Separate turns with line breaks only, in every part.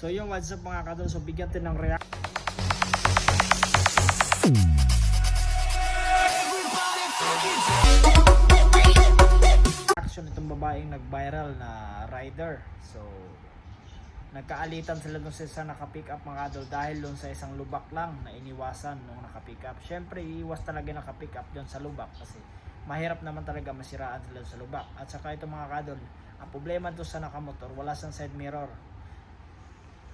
So yung what's up mga kadol, so bigyan natin ng reaction itong babaeng nag-viral na rider. So nagkaalitan sila dun sa isang naka-pick up mga kadol dahil dun sa isang lubak lang na iniwasan nung naka-pick up. Syempre iiwas talaga naka-pick up dun sa lubak kasi mahirap naman talaga masiraan sila sa lubak. At saka ito mga kadol, ang problema dun sa nakamotor, wala siyang side mirror.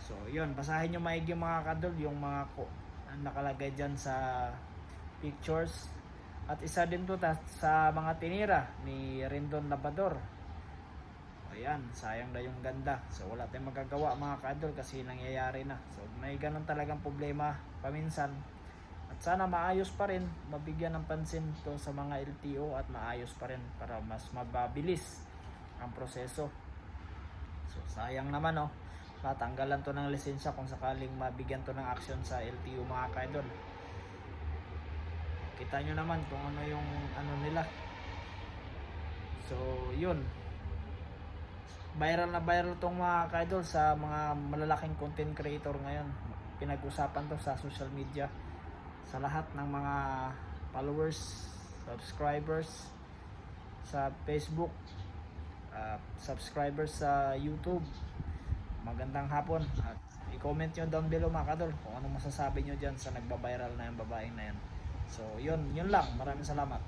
So yun, basahin nyo maigi mga kadol yung mga nakalagay dyan sa pictures. At isa din to sa mga tinira ni Rendon Labrador. Ayan, sayang na yung ganda. So wala tayong magagawa mga kadol kasi nangyayari na. So may ganun talagang problema paminsan. At sana maayos pa rin, mabigyan ng pansin to sa mga LTO at maayos pa rin para mas mababilis ang proseso. So sayang naman oh, tatanggalan to ng lisensya kung sakaling mabigyan to ng action sa LTO mga kadol. Kita nyo naman kung ano yung ano nila. So yun, viral na viral tong mga kaidol sa mga malalaking content creator ngayon. Pinag-usapan to sa social media, sa lahat ng mga followers, subscribers sa Facebook, subscribers sa YouTube. Magandang hapon at i-comment nyo down below mga kadol kung anong masasabi nyo dyan sa nagba-viral na yung babaeng na yan. So yun lang, maraming salamat.